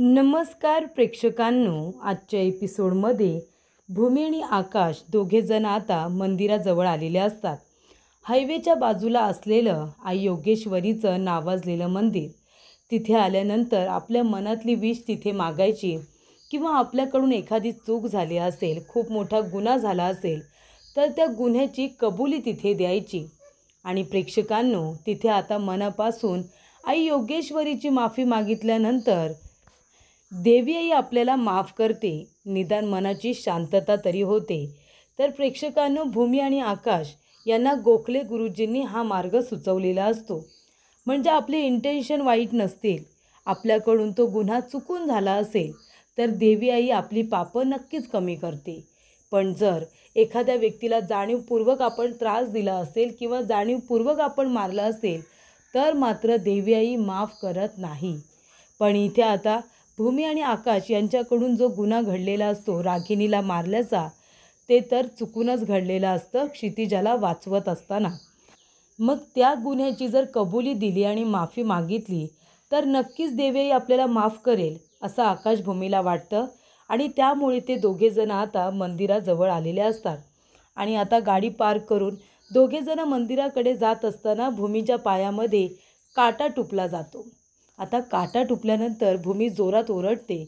नमस्कार प्रेक्षकांनो, आजच्या एपिसोडमध्ये भूमी आणि आकाश दोघेजण आता मंदिराजवळ आलेले असतात. हायवेच्या बाजूला असलेलं आई योगेश्वरीचं नावाजलेलं मंदिर. तिथे आल्यानंतर आपल्या मनातली विश तिथे मागायची किंवा आपल्याकडून एखादी चूक झाली असेल, खूप मोठा गुन्हा झाला असेल तर त्या गुन्ह्याची कबुली तिथे द्यायची. आणि प्रेक्षकांनो, तिथे आता मनापासून आई योगेश्वरीची माफी मागितल्यानंतर देवी आई आपल्याला माफ करते, निदान मनाची शांतता तरी होते. तर प्रेक्षकांनो, भूमी आणि आकाश यांना गोखले गुरुजींनी हा मार्ग सुचवलेला असतो. म्हणजे आपले इंटेन्शन वाईट नसतील, आपल्याकडून तो गुन्हा चुकून झाला असेल तर देवी आई आपली पापं नक्कीच कमी करते. पण जर एखाद्या व्यक्तीला जाणीवपूर्वक आपण त्रास दिला असेल किंवा जाणीवपूर्वक आपण मारलं असेल तर मात्र देवी आई माफ करत नाही. पण इथे आता भूमी आणि आकाश यांच्याकडून जो गुन्हा घडलेला असतो रागिणीला मारल्याचा, ते तर चुकूनच घडलेलं असतं क्षितिजाला वाचवत असताना. मग त्या गुन्ह्याची जर कबुली दिली आणि माफी मागितली तर नक्कीच देवी आपल्याला माफ करेल असं आकाश भूमीला वाटतं. आणि त्यामुळे ते दोघेजण आता मंदिराजवळ आलेले असतात. आणि आता गाडी पार्क करून दोघेजण मंदिराकडे जात असताना भूमीच्या पायामध्ये काटा टुपला जातो. आता काटा टुपल्यानंतर भूमी जोरात ओरडते.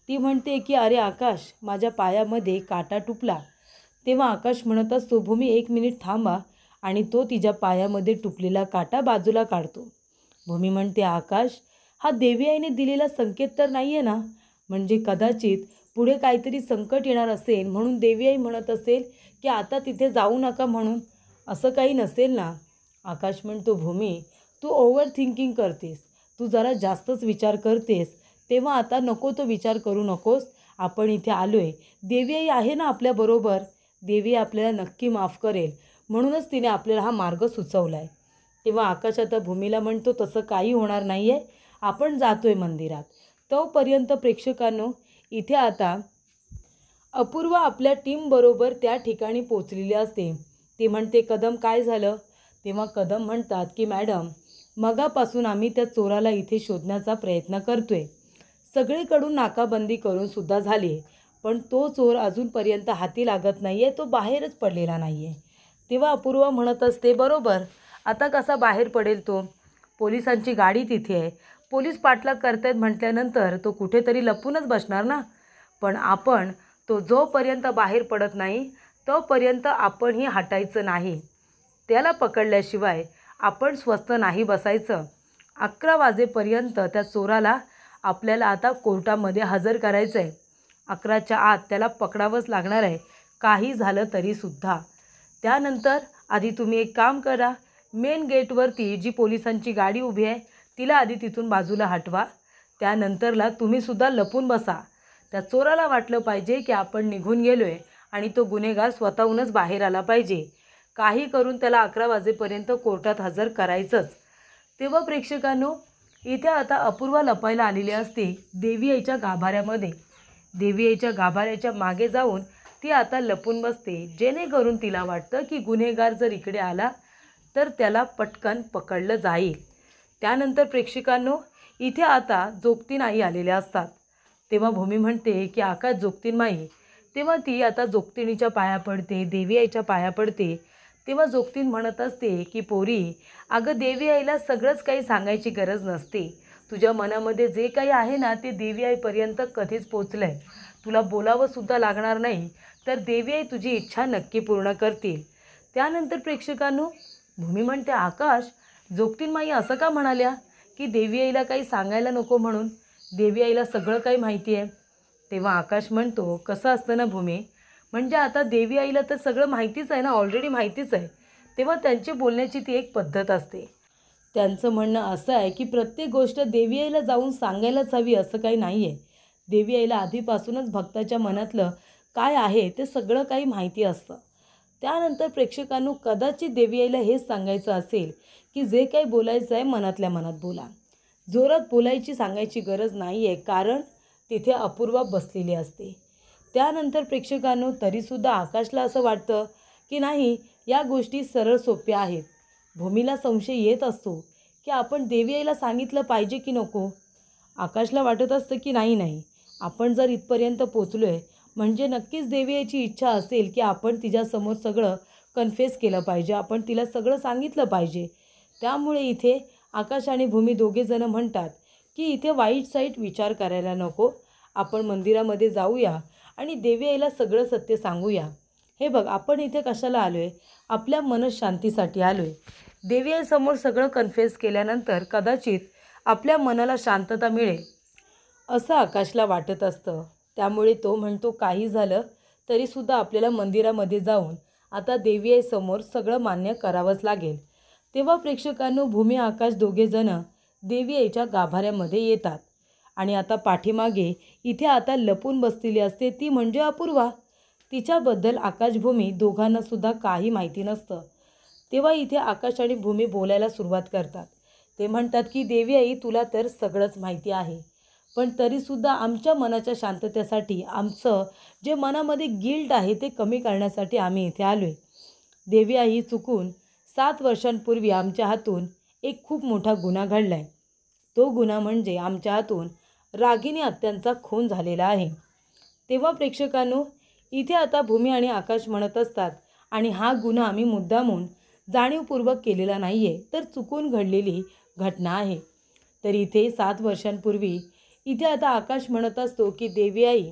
ती म्हणते की अरे आकाश, माझ्या पायामध्ये काटा टुपला. तेव्हा आकाश म्हणत असतो, भूमी 1 मिनिट थांबा. आणि तो तिच्या पायामध्ये टुपलेला काटा बाजूला काढतो. भूमी म्हणते, आकाश, हा देवी आईने दिलेला संकेत तर नाही आहे ना? म्हणजे कदाचित पुढे काहीतरी संकट येणार असेल म्हणून देवी आई म्हणत असेल की आता तिथे जाऊ नका म्हणून. असं काही नसेल ना? आकाश म्हणतो, भूमी, तू ओव्हर थिंकिंग करतेस, तू जरा जास्तच विचार करतेस. तेव्हा आता नको तो विचार करू नकोस. आपण इथे आलोय, देवी आई आहे ना आपल्याबरोबर. देवी आपल्याला नक्की माफ करेल, म्हणूनच तिने आपल्याला हा मार्ग सुचवला आहे. तेव्हा आकाश आता भूमीला म्हणतो, तसं काही होणार नाही आहे, आपण जातोय मंदिरात. तोपर्यंत प्रेक्षकांनो, इथे आता अपूर्वा आपल्या टीमबरोबर त्या ठिकाणी पोचलेली असते. ती म्हणते, कदम काय झालं? तेव्हा कदम म्हणतात की मॅडम, मगापासून आम्ही त्या चोराला इथे शोधण्याचा प्रयत्न करतोय. सगळीकडून नाकाबंदी करून सुद्धा झाली, पण तो चोर अजूनपर्यंत हाती लागत नाही आहे, तो बाहेरच पडलेला नाही आहे. तेव्हा अपूर्वा म्हणत असते, बरोबर, आता कसा बाहेर पडेल तो? पोलिसांची गाडी तिथे आहे, पोलीस पाठलाग करतायत म्हटल्यानंतर तो कुठेतरी लपूनच बसणार ना. पण आपण तो जोपर्यंत बाहेर पडत नाही तोपर्यंत आपणही हटायचं नाही. त्याला पकडल्याशिवाय आपण स्वस्थ नाही बसायचं. 11 वाजेपर्यंत त्या चोराला आपल्याला आता कोर्टामध्ये हजर करायचं आहे. 11च्या आत त्याला पकडावंच लागणार आहे, काही झालं तरीसुद्धा. त्यानंतर आधी तुम्ही एक काम करा, मेन गेटवरती जी पोलिसांची गाडी उभी आहे तिला आधी तिथून बाजूला हटवा. त्यानंतरला तुम्हीसुद्धा लपून बसा. त्या चोराला वाटलं पाहिजे की आपण निघून गेलो आहे आणि तो गुन्हेगार स्वतःहूनच बाहेर आला पाहिजे. काही करून त्याला 11 वाजेपर्यंत कोर्टात हजर करायचंच. तेव्हा प्रेक्षकांनो, इथे आता अपूर्वा लपायला आलेली असते देवी आईच्या गाभाऱ्यामध्ये. देवी आईच्या गाभाऱ्याच्या मागे जाऊन ती आता लपून बसते, जेणेकरून तिला वाटतं की गुन्हेगार जर इकडे आला तर त्याला पटकन पकडलं जाईल. त्यानंतर प्रेक्षकांनो, इथे आता जोगतीन आई आलेल्या असतात. तेव्हा भूमी म्हणते की आकाश, जोगतीन माई. तेव्हा ती आता जोगतिणीच्या पाया पडते, देवी आईच्या पाया पडते. तेव्हा जोगतीन म्हणत असते की पोरी, अगं देवी आईला सगळंच काही सांगायची गरज नसते. तुझ्या मनामध्ये जे काही आहे ना ते देवी आईपर्यंत कधीच पोचलं आहे. तुला बोलावंसुद्धा लागणार नाही, तर देवी आई तुझी इच्छा नक्की पूर्ण करतील. त्यानंतर प्रेक्षकांनो, भूमी म्हणते, आकाश, जोगतीन माई असं का म्हणाल्या की देवी आईला काही सांगायला नको म्हणून? देवी आईला सगळं काही माहिती आहे. तेव्हा आकाश म्हणतो, कसं असतं ना भूमी, म्हणजे आता देवी आईला तर सगळं माहितीच आहे ना, ऑलरेडी माहितीच आहे. तेव्हा त्यांची बोलण्याची ती एक पद्धत असते. त्यांचं म्हणणं असं आहे की प्रत्येक गोष्ट देवी आईला जाऊन सांगायलाच हवी असं काही नाही आहे. देवी आईला आधीपासूनच भक्ताच्या मनातलं काय आहे ते सगळं काही माहिती असतं. त्यानंतर प्रेक्षकांनो, कदाचित देवी आईला हेच सांगायचं असेल की जे काही बोलायचं आहे मनातल्या मनात बोला. जोरात बोलायची सांगायची गरज नाही आहे, कारण तिथे अपूर्वा बसलेली असते. त्यानंतर प्रेक्षकांनो, तरीसुद्धा आकाशला असं वाटतं की नाही, या गोष्टी सरळ सोप्या आहेत. भूमीला संशय येत असतो की आपण देवी आईला सांगितलं पाहिजे की नको. आकाशला वाटत असतं की नाही आपण जर इथपर्यंत पोचलो आहे म्हणजे नक्कीच देवी याची इच्छा असेल की आपण तिच्यासमोर सगळं कन्फेस केलं पाहिजे, आपण तिला सगळं सांगितलं पाहिजे. त्यामुळे इथे आकाश आणि भूमी दोघेजणं म्हणतात की इथे वाईट साईट विचार करायला नको, आपण मंदिरामध्ये जाऊया आणि देवी आईला सगळं सत्य सांगूया. हे बघ, आपण इथे कशाला आलो आहे? आपल्या मनशांतीसाठी आलो आहे. देवी आईसमोर सगळं कन्फेस केल्यानंतर कदाचित आपल्या मनाला शांतता मिळेल असं आकाशला वाटत असतं. त्यामुळे तो म्हणतो काही झालं तरीसुद्धा आपल्याला मंदिरामध्ये जाऊन आता देवी आईसमोर सगळं मान्य करावंच लागेल. तेव्हा प्रेक्षकांनो, भूमी आकाश दोघेजणं देवी आईच्या गाभाऱ्यामध्ये येतात आणि आता पाठीमागे इथे आता लपून बसलेली असते ती म्हणजे अपूर्वा. तिच्याबद्दल आकाश भूमी दोघांनासुद्धा काही माहिती नसतं. तेव्हा इथे आकाश आणि भूमी बोलायला सुरुवात करतात. ते म्हणतात की देवी आई, तुला तर सगळंच माहिती आहे, पण तरीसुद्धा आमच्या मनाच्या शांततेसाठी, आमचं जे मनामध्ये गिल्ट आहे ते कमी करण्यासाठी आम्ही इथे आलो आहे. देवी आई, चुकून 7 वर्षांपूर्वी आमच्या हातून एक खूप मोठा गुन्हा घडला आहे. तो गुन्हा म्हणजे आमच्या हातून रागिनी आत्यांचा खून झालेला आहे. तेव्हा प्रेक्षकांनो, इथे आता भूमी आणि आकाश म्हणत असतात आणि हा गुन्हा आम्ही मुद्दामून जाणीवपूर्वक केलेला नाही आहे, तर चुकून घडलेली घटना आहे. तर इथे 7 वर्षांपूर्वी इथे आता आकाश म्हणत असतो की देवी आई,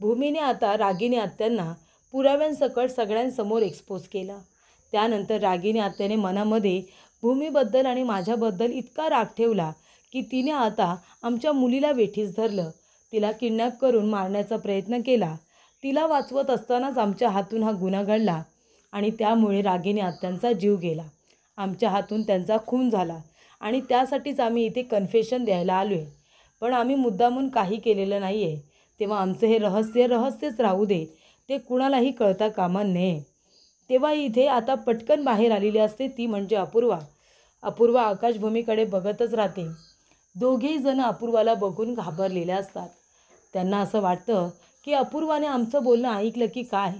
भूमीने आता रागिनी आत्यांना पुराव्यांसकट सगळ्यांसमोर एक्सपोज केलं. त्यानंतर रागिनी आत्याने मनामध्ये भूमीबद्दल आणि माझ्याबद्दल इतका राग ठेवला की तिने आता आमच्या मुलीला वेठीस धरलं, तिला किडनॅप करून मारण्याचा प्रयत्न केला. तिला वाचवत असतानाच आमच्या हातून हा गुन्हा घडला आणि त्यामुळे रागिनी आत्यांचा जीव गेला, आमच्या हातून त्यांचा खून झाला आणि त्यासाठीच आम्ही इथे कन्फेशन द्यायला आलो आहे. पण आम्ही मुद्दामून काही केलेलं नाही आहे. तेव्हा आमचं हे रहस्यच राहू दे, ते कुणालाही कळता कामा नये. तेव्हा इथे आता पटकन बाहेर आलेली असते ती म्हणजे अपूर्वा. अपूर्वा आकाशभूमीकडे बघतच राहते. दोघेही जण अपूर्वाला बघून घाबरलेले असतात. त्यांना असं वाटतं की अपूर्वाने आमचं बोलणं ऐकलं की काय,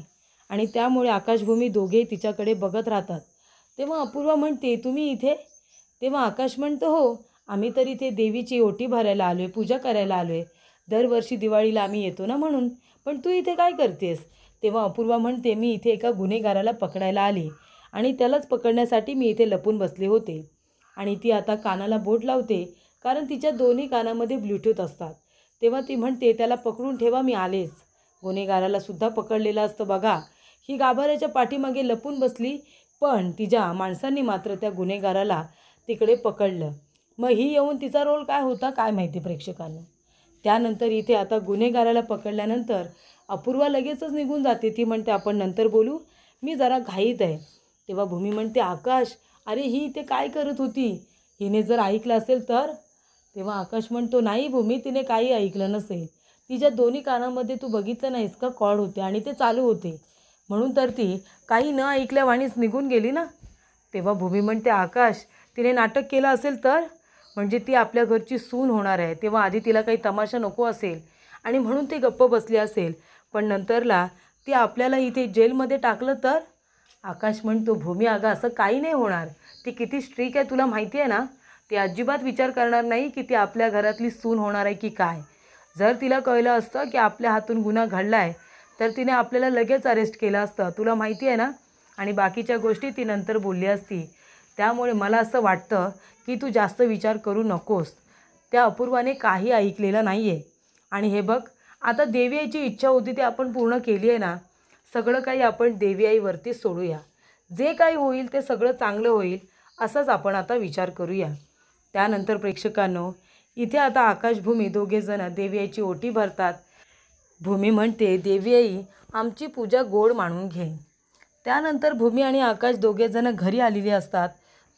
आणि त्यामुळे आकाशभूमी दोघेही तिच्याकडे बघत राहतात. तेव्हा अपूर्वा म्हणते, तुम्ही इथे? तेव्हा आकाश म्हणतो, हो, आम्ही तर इथे देवीची ओटी भरायला आलो आहे, पूजा करायला आलो आहे. दरवर्षी दिवाळीला आम्ही येतो ना म्हणून. पण तू इथे काय करतेस? तेव्हा अपूर्वा म्हणते, मी इथे एका गुन्हेगाराला पकडायला आले आणि त्यालाच पकडण्यासाठी मी इथे लपून बसले होते. आणि ती आता कानाला बोट लावते कारण तिच्या दोन्ही कानामध्ये ब्लूटूथ असतात. तेव्हा ती म्हणते, त्याला पकडून ठेवा, मी आलेच. गुन्हेगाराला सुद्धा पकडलेलं असतं बघा. ही गाभाऱ्याच्या पाठीमागे लपून बसली, पण तिच्या माणसांनी मात्र त्या गुन्हेगाराला तिकडे पकडलं. मग ही येऊन तिचा रोल काय होता काय माहिती प्रेक्षकांना. त्यानंतर इथे आता गुन्हेगाराला पकडल्यानंतर अपूर्वा लगेचच निघून जाते. ती म्हणते, आपण नंतर बोलू, मी जरा घाईत आहे. तेव्हा भूमी म्हणते, आकाश, अरे ही इथे काय करत होती? हिने जर ऐकलं असेल तर? तेव्हा आकाश म्हणतो, नाही भूमी, तिने काही ऐकलं नसेल. तिच्या दोन्ही कानामध्ये तू बघितलं नाहीस का कॉर्ड होते आणि ते चालू होते, म्हणून तर ती काही न ऐकल्यावानीच निघून गेली ना. तेव्हा भूमी म्हणते, आकाश, तिने नाटक केलं असेल तर? म्हणजे ती आपल्या घरची सून होणार आहे, तेव्हा आधी तिला काही तमाशा नको असेल आणि म्हणून ती गप्प बसली असेल, पण नंतरला ती आपल्याला इथे जेलमध्ये टाकलं तर? आकाश म्हणतो, भूमी अगं, असं काही नाही होणार. ती किती स्ट्रिक आहे तुला माहिती आहे ना. ती अजिबात विचार करणार नाही की ती आपल्या घरातली सून होणार आहे की काय. जर तिला कळलं असतं की आपल्या हातून गुन्हा घडला आहे तर तिने आपल्याला लगेच अरेस्ट केलं असतं, तुला माहिती आहे ना. आणि बाकीच्या गोष्टी ती नंतर बोलली असती. त्यामुळे मला असं वाटतं की तू जास्त विचार करू नकोस. त्या अपूर्वाने काही ऐकलेलं नाही आहे. आणि हे बघ, आता देवी आईची इच्छा होती ती आपण पूर्ण केली आहे ना. सगळं काही आपण देवी आईवरतीच सोडूया. जे काही होईल ते सगळं चांगलं होईल असाच आपण आता विचार करूया. त्यानंतर प्रेक्षकांनो, इथे आता आकाशभूमी दोघेजण देवी आईची ओटी भरतात. भूमी म्हणते, देवी आई, आमची पूजा गोड मानून घे. त्यानंतर भूमी आणि आकाश दोघेजण घरी आलेले असतात.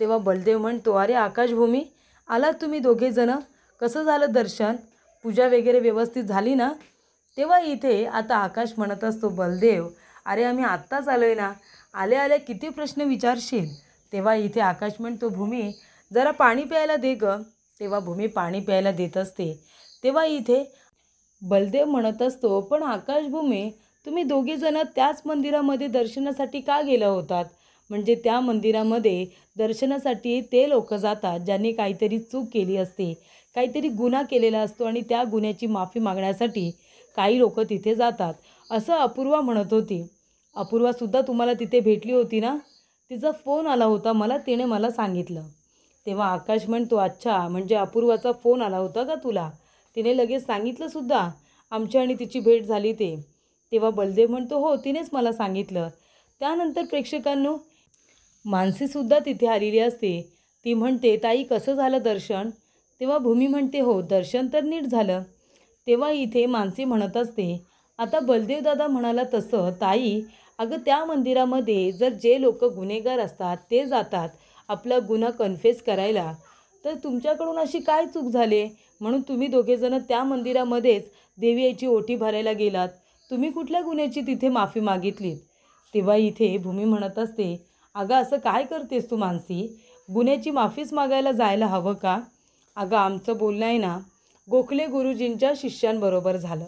तेव्हा बलदेव म्हणतो, अरे आकाशभूमी, आलात तुम्ही दोघेजणं? कसं झालं दर्शन? पूजा वगैरे व्यवस्थित झाली ना? तेव्हा इथे आता आकाश म्हणत असतो, बलदेव, अरे आम्ही आत्ताच आलो आहे ना, आल्या आल्या किती प्रश्न विचारशील. तेव्हा इथे आकाश म्हणतो, भूमी, जरा पाणी प्यायला दे गं. तेव्हा भूमी पाणी प्यायला देत असते. तेव्हा इथे बलदेव म्हणत असतो, पण आकाशभूमी, तुम्ही दोघेजणं त्याच मंदिरामध्ये दर्शनासाठी का गेला होतात? म्हणजे त्या मंदिरामध्ये दर्शनासाठी ते लोक जातात ज्यांनी काहीतरी चूक केली असते काहीतरी गुन्हा केलेला असतो आणि त्या गुन्ह्याची माफी मागण्यासाठी काही लोक तिथे जातात असं अपूर्वा म्हणत होती. अपूर्वासुद्धा तुम्हाला तिथे भेटली होती ना? तिचा फोन आला होता मला, तिने मला सांगितलं. तेव्हा आकाश म्हणतो, अच्छा म्हणजे अपूर्वाचा फोन आला होता का तुला? तिने लगेच सांगितलंसुद्धा आमची आणि तिची भेट झाली ते. तेव्हा बलदेव म्हणतो, हो तिनेच मला सांगितलं. त्यानंतर प्रेक्षकांनो मानसीसुद्धा तिथे आलेली असते. ती म्हणते, ताई कसं झालं दर्शन? तेव्हा भूमी म्हणते, हो दर्शन तर नीट झालं. तेव्हा इथे मानसी म्हणत असते, आता बलदेव दादा म्हणाला तसं ताई, अगं त्या मंदिरामध्ये जर जे लोक गुन्हेगार असतात ते जातात आपला गुन्हा कन्फेस करायला, तर तुमच्याकडून अशी काय चूक झाली म्हणून तुम्ही दोघेजणं त्या मंदिरामध्येच देवी आईची ओटी भरायला गेलात? तुम्ही कुठल्या गुन्ह्याची तिथे माफी मागितलीत? तेव्हा इथे भूमी म्हणत असते, अगं असं काय करतेस तू मानसी? गुन्ह्याची माफीच मागायला जायला हवं का? अगं आमचं बोलणं आहे ना गोखले गुरुजींच्या शिष्यांबरोबर झालं.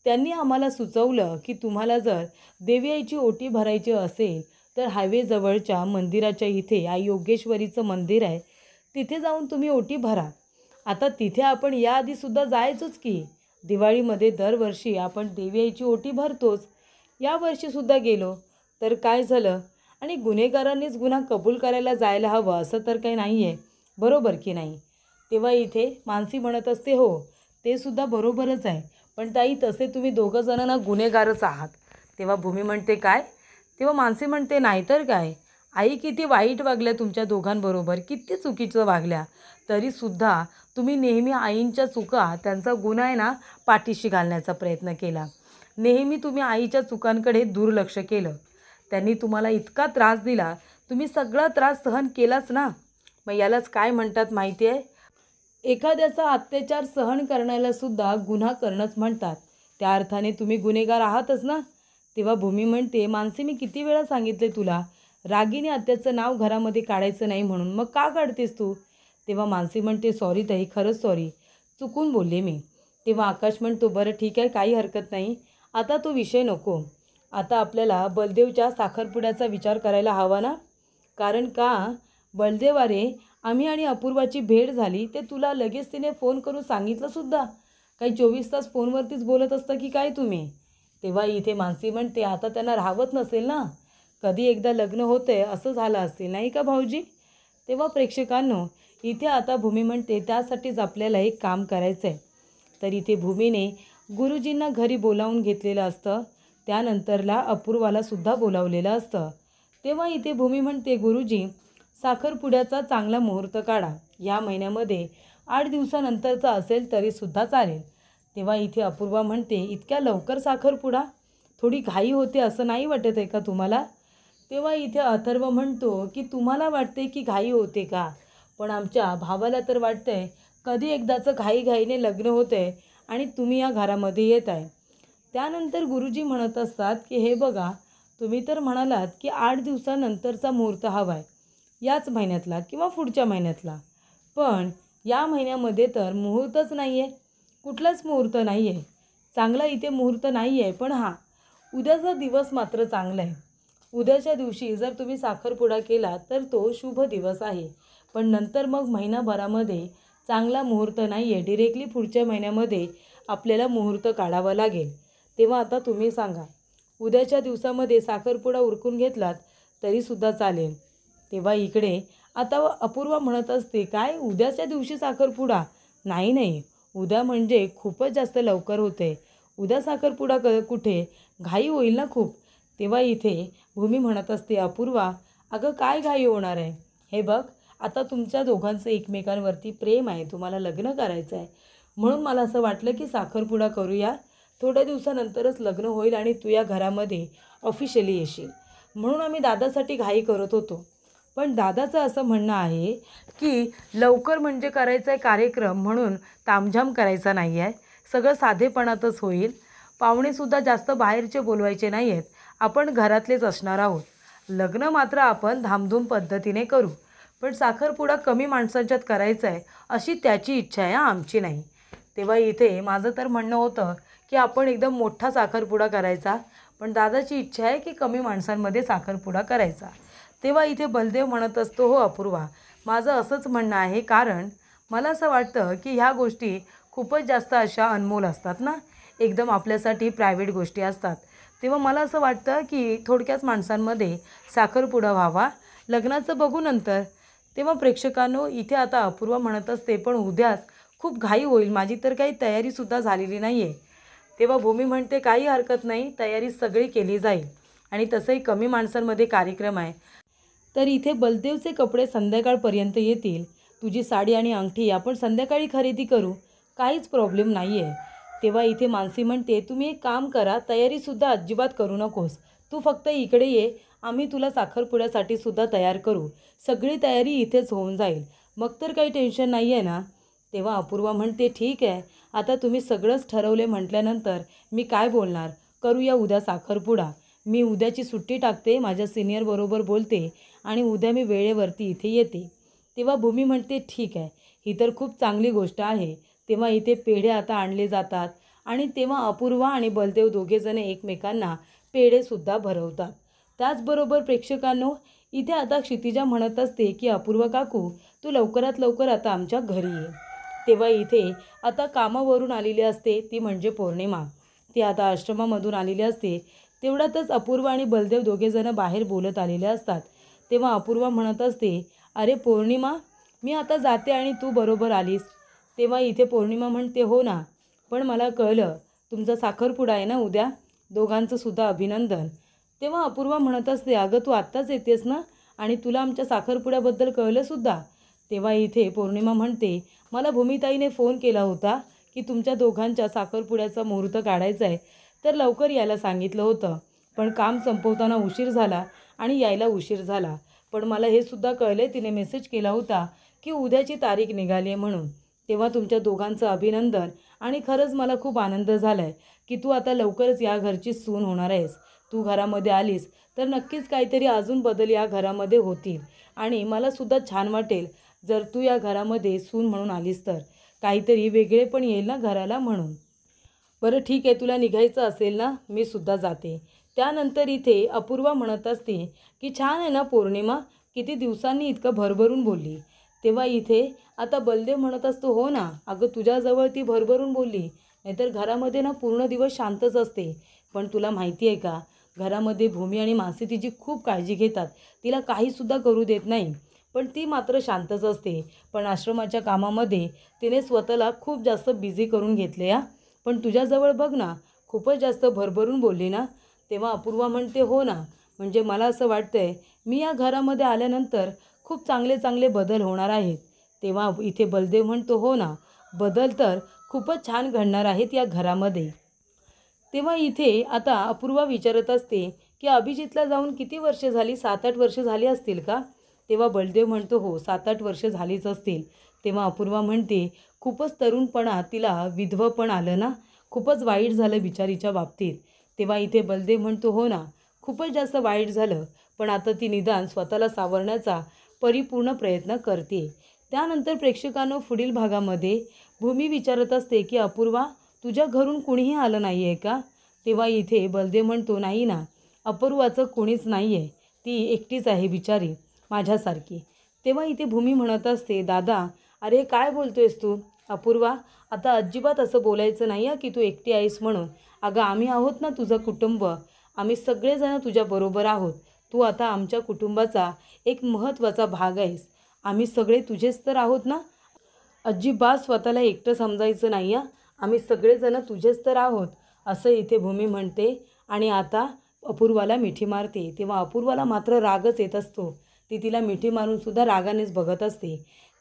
त्यांनी आम्हाला सुचवलं की तुम्हाला जर देवी आईची ओटी भरायची असेल तर हायवेजवळच्या मंदिराच्या इथे आई योगेश्वरीचं मंदिर आहे, तिथे जाऊन तुम्ही ओटी भरा. आता तिथे आपण याआधीसुद्धा जायचोच की. दिवाळीमध्ये दरवर्षी आपण देवी आईची ओटी भरतोच. यावर्षीसुद्धा गेलो तर काय झालं? आणि गुन्हेगारांनीच गुन्हा कबूल करायला जायला हवं असं तर काही नाही आहे, बरोबर की नाही? तेव्हा इथे मानसी म्हणत असते, हो ते सुद्धा बरोबरच आहे, पण ताई तसे तुम्ही दोघं जणांना गुन्हेगारच आहात. तेव्हा भूमी म्हणते, काय? तेव्हा मानसी म्हणते, नाहीतर काय, आई किती वाईट वागल्या तुमच्या दोघांबरोबर, किती चुकीचं वागल्या, तरीसुद्धा तुम्ही नेहमी आईंच्या चुका त्यांचा गुन्हा आहे ना पाठीशी घालण्याचा प्रयत्न केला. नेहमी तुम्ही आईच्या चुकांकडे दुर्लक्ष केलं. त्यांनी तुम्हाला इतका त्रास दिला, तुम्ही सगळा त्रास सहन केलाच ना. मग यालाच काय म्हणतात माहिती आहे? एखाद्याचा अत्याचार सहन करण्याला सुद्धा गुन्हा करणंच म्हणतात. त्या अर्थाने तुम्ही गुन्हेगार आहातच ना. तेव्हा भूमी म्हणते, मानसी मी किती वेळा सांगितले तुला रागिनी आत्याचं नाव घरामध्ये काढायचं नाही म्हणून, मग का काढतेस तू? तेव्हा मानसी म्हणते, सॉरी ताई, खरंच सॉरी, चुकून बोलले मी. तेव्हा आकाश म्हणतो, बरं ठीक आहे, काही हरकत नाही, आता तो विषय नको. आता आपल्याला बलदेवच्या साखरपुड्याचा विचार करायला हवा ना. कारण का बलदेव, अरे आम्ही आणि अपूर्वाची भेट झाली ते तुला लगेच तिने फोन करून सांगितलंसुद्धा. काही 24 तास फोनवरतीच बोलत असता की काय तुम्ही? तेव्हा इथे मानसी म्हणते, आता त्यांना राहवत नसेल ना, कधी एकदा लग्न होते असं झालं असेल नाही का भाऊजी? तेव्हा प्रेक्षकांनो इथे आता भूमी म्हणते, त्यासाठीच आपल्याला एक काम करायचं आहे. तर इथे भूमीने गुरुजींना घरी बोलावून घेतलेलं असतं, त्यानंतरला अपूर्वाला सुद्धा बोलावलेलं असतं. तेव्हा इथे भूमी म्हणते, गुरुजी साखरपुड्याचा चांगला मुहूर्त काढा, या महिन्यामध्ये 8 दिवसानंतरचा असेल तरीसुद्धा चालेल. तेव्हा इथे अपूर्वा म्हणते, इतक्या लवकर साखरपुडा? थोडी घाई होते असं नाही वाटत आहे का तुम्हाला? तेव्हा इथे अथर्व म्हणतो की तुम्हाला वाटते की घाई होते का, पण आमच्या भावाला तर वाटतंय कधी एकदाचं घाईघाईने लग्न होतं आहे आणि तुम्ही या घरामध्ये येत आहे. त्यानंतर गुरुजी म्हणत असतात की हे बघा, तुम्ही तर म्हणालात की 8 दिवसानंतरचा मुहूर्त हवा आहे, याच महिन्यातला किंवा पुढच्या महिन्यातला, पण या महिन्यामध्ये तर मुहूर्तच नाही आहे, कुठलाच मुहूर्त नाही आहे, चांगला इथे मुहूर्त नाही आहे. पण हां, उद्याचा दिवस मात्र चांगला आहे. उद्याच्या दिवशी जर तुम्ही साखरपुडा केला तर तो शुभ दिवस आहे, पण नंतर मग महिनाभरामध्ये चांगला मुहूर्त नाही आहे, डिरेक्टली पुढच्या महिन्यामध्ये आपल्याला मुहूर्त काढावा लागेल. तेव्हा आता तुम्ही सांगा, उद्याच्या दिवसामध्ये साखरपुडा उरकून घेतलात तरीसुद्धा चालेल. तेव्हा इकडे आता अपूर्वा म्हणत असते, काय उद्याच्या दिवशी साखरपुडा? नाही नाही, उद्या म्हणजे खूपच जास्त लवकर होते, उद्या साखरपुडा कुठे, घाई होईल ना खूप. तेव्हा इथे भूमी म्हणत असते, अपूर्वा अगं काय घाई होणार आहे, हे बघ आता तुमच्या दोघांचं एकमेकांवरती प्रेम आहे, तुम्हाला लग्न करायचं आहे, म्हणून मला असं वाटलं की साखरपुडा करूया, थोड्या दिवसानंतरच लग्न होईल आणि तू या घरामध्ये ऑफिशियली येशील, म्हणून आम्ही दादासाठी घाई करत होतो. पण दादाचं असं म्हणणं आहे की लवकर म्हणजे करायचा आहे कार्यक्रम, म्हणून तामझाम करायचा नाही आहे, सगळं साधेपणातच होईल, पाहुणेसुद्धा जास्त बाहेरचे बोलवायचे नाही आहेत, आपण घरातलेच असणार आहोत, लग्न मात्र आपण धामधूम पद्धतीने करू, पण साखरपुडा कमी माणसांच्यात करायचा आहे अशी त्याची इच्छा आहे, आमची नाही. तेव्हा इथे माझं तर म्हणणं होतं की आपण एकदम मोठा साखरपुडा करायचा, पण दादाची इच्छा आहे की कमी माणसांमध्ये साखरपुडा करायचा. तेव्हा इथे बलदेव म्हणत असतो, हो अपूर्वा माझं असंच म्हणणं आहे, कारण मला असं वाटतं की ह्या गोष्टी खूपच जास्त अशा अनमोल असतात ना, एकदम आपल्यासाठी प्रायव्हेट गोष्टी असतात. तेव्हा मला असं वाटतं की थोडक्याच माणसांमध्ये साखरपुडा व्हावा, लग्नाचं बघू नंतर. तेव्हा प्रेक्षकांनो, इथे आता अपूर्वा म्हणत असते, पण उद्याच खूप घाई होईल, माझी तर काही तयारीसुद्धा झालेली नाही आहे. तेव्हा भूमी म्हणते, काही हरकत नाही, तयारी सगळी केली जाईल आणि तसंही कमी माणसांमध्ये कार्यक्रम आहे. तर इथे बलदेवचे कपडे संध्याकाळपर्यंत येतील. तुझी साडी आणि अंगठी आपण संध्याकाळी खरेदी करू, काहीच प्रॉब्लेम नाही आहे. तेव्हा इथे मानसी म्हणते, तुम्ही एक काम करा, तयारीसुद्धा अजिबात करू नकोस. तू फक्त इकडे ये, आम्ही तुला साखरपुड्यासाठी सुद्धा तयार करू. सगळी तयारी इथेच होऊन जाईल, मग तर काही टेन्शन नाही आहे ना. तेव्हा अपूर्वा म्हणते, ठीक आहे, आता तुम्ही सगळंच ठरवले म्हटल्यानंतर मी काय बोलणार. करूया उद्या साखरपुडा. मी उद्याची सुट्टी टाकते, माझ्या सिनियरबरोबर बोलते आणि उद्या मी वेळेवरती इथे येते. तेव्हा भूमी म्हणते, ठीक आहे, ही तर खूप चांगली गोष्ट आहे. तेव्हा इथे पेढे आता आणले जातात आणि तेव्हा अपूर्वा आणि बलदेव दोघेजण एकमेकांना पेढेसुद्धा भरवतात. त्याचबरोबर प्रेक्षकांनो, इथे आता क्षितिजा म्हणत असते की अपूर्वा काकू, तू लवकरात लवकर आता आमच्या घरी ये. तेव्हा इथे आता कामावरून आलेली असते ती म्हणजे पौर्णिमा. ती आता आश्रमामधून आलेली असते. तेवढ्यातच अपूर्वा आणि बलदेव दोघेजणं बाहेर बोलत आलेले असतात. तेव्हा अपूर्वा म्हणत असते, अरे पौर्णिमा, मी आता जाते आणि तू बरोबर आलीस. तेव्हा इथे पौर्णिमा म्हणते, हो ना, पण मला कळलं तुमचा साखरपुडा आहे ना उद्या, दोघांचं सुद्धा अभिनंदन. तेव्हा अपूर्वा म्हणत असते, अगं तू आत्ताच येतेस ना आणि तुला आमच्या साखरपुड्याबद्दल कळलंसुद्धा. तेव्हा इथे पौर्णिमा म्हणते, मला भूमिताईने फोन केला होता की तुमच्या दोघांच्या साखरपुड्याचा मुहूर्त काढायचा आहे, तर लवकर यायला सांगितलं होतं, पण काम संपवताना उशीर झाला आणि यायला उशीर झाला. पण मला हे सुद्धा कळले, तिने मेसेज केला होता की उद्याची तारीख निघाली आहे म्हणून. तेव्हा तुमच्या दोघांचं अभिनंदन आणि खरंच मला खूप आनंद झाला आहे की तू आता लवकरच या घरची सून होणार आहेस. तू घरामध्ये आलीस तर नक्कीच काहीतरी अजून बदल या घरामध्ये होतील आणि मलासुद्धा छान वाटेल जर तू या घरामध्ये सून म्हणून आलीस तर. काहीतरी वेगळे पण येईल ना घराला म्हणून. बरं ठीक आहे, तुला निघायचं असेल ना, मी सुद्धा जाते. त्यानंतर इथे अपूर्वा म्हणत असते की छान आहे ना पौर्णिमा, किती दिवसांनी इतकं भरभरून बोलली. तेव्हा इथे आता बलदेव म्हणत असतो, हो ना, अगं तुझ्याजवळ ती भरभरून बोलली, नाहीतर घरामध्ये ना पूर्ण दिवस शांतच असते. पण तुला माहिती आहे का, घरामध्ये भूमी आणि मानसी तिची खूप काळजी घेतात, तिला काहीसुद्धा करू देत नाही, पण ती मात्र शांतच असते. पण आश्रमाच्या कामामध्ये तिने स्वतःला खूप जास्त बिझी करून घेतले हा. पण तुझ्याजवळ बघ ना, खूपच जास्त भरभरून बोलली ना. तेव्हा अपूर्वा म्हणते, हो ना, म्हणजे मला असं वाटतंय मी या घरामध्ये आल्यानंतर खूप चांगले चांगले बदल होणार आहेत. तेव्हा इथे बलदेव म्हणतो, हो ना, बदल तर खूपच छान घडणार आहेत या घरामध्ये. तेव्हा इथे आता अपूर्वा विचारत असते की अभिजितला जाऊन किती वर्ष झाली, 7-8 वर्ष झाली असतील का. तेव्हा बलदेव म्हणतो, हो 7-8 वर्ष झालीच असतील. तेव्हा अपूर्वा म्हणते, खूपच तरुणपणा तिला विधवपण आलं ना, खूपच वाईट झालं बिचारीच्या बाबतीत. तेव्हा इथे बलदेव म्हणतो, हो ना, खूपच जास्त वाईट झालं, पण आता ती निदान स्वतःला सावरण्याचा परिपूर्ण प्रयत्न करते. त्यानंतर प्रेक्षकांनो, पुढील भागामध्ये भूमी विचारत असते की अपूर्वा, तुझ्या घरून कुणीही आलं नाही आहे का. तेव्हा इथे बलदेव म्हणतो, नाही ना, अपूर्वाचं कोणीच नाही आहे, ती एकटीच आहे बिचारी माझ्यासारखी. तेव्हा इथे भूमी म्हणत असते, दादा, अरे काय बोलतोयस तू. अपूर्वा, आता अजिबात असं बोलायचं नाही आहे की तू एकटी आहेस म्हणून. अगं आम्ही आहोत ना तुझं कुटुंब, आम्ही सगळेजण तुझ्याबरोबर आहोत. तू आता आमच्या कुटुंबाचा एक महत्त्वाचा भाग आहेस. आम्ही सगळे तुझेच तर आहोत ना. अजिबात स्वतःला एकटं समजायचं नाही आहे, आम्ही सगळेजण तुझेच तर आहोत, असं इथे भूमी म्हणते आणि आता अपूर्वाला मिठी मारते. तेव्हा अपूर्वाला मात्र रागच येत असतो, ती तिला मिठी मारूनसुद्धा रागानेच बघत असते.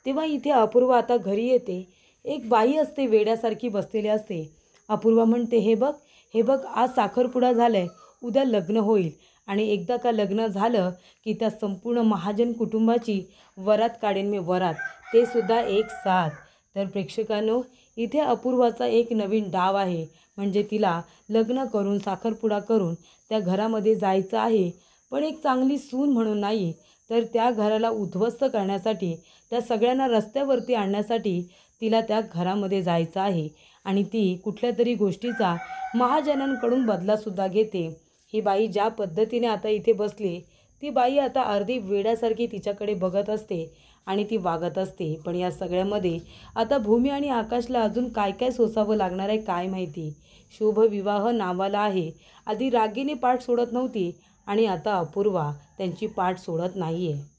तेव्हा इथे अपूर्वा आता घरी येते. एक बाई असते, वेड्यासारखी बसलेली असते. अपूर्वा म्हणते, हे बघ, हे बघ, आज साखरपुडा झाला आहे, उद्या लग्न होईल आणि एकदा का लग्न झालं की त्या संपूर्ण महाजन कुटुंबाची वरात काढेन मी, वरात, ते सुद्धा एक साथ. तर प्रेक्षकांनो, इथे अपूर्वाचा एक नवीन डाव आहे, म्हणजे तिला लग्न करून साखरपुडा करून त्या घरामध्ये जायचं आहे, पण एक चांगली सून म्हणून नाही, तर त्या घराला उद्ध्वस्त करण्यासाठी, त्या सगळ्यांना रस्त्यावरती आणण्यासाठी तिला त्या घरामध्ये जायचं आहे आणि ती कुठल्या तरी गोष्टीचा महाजनांकडून बदलासुद्धा घेते. ही बाई ज्या पद्धतीने आता इथे बसली, ती बाई आता अर्धी वेड्यासारखी तिच्याकडे बघत असते आणि ती वागत असते. पण या सगळ्यामध्ये आता भूमी आणि आकाशला अजून काय काय सोसावं लागणार आहे काय माहिती. शुभविवाह नावाला आहे. आधी रागिनी पाठ सोडत नव्हती आणि आता अपूर्वा त्यांची पाठ सोडत नाही आहे.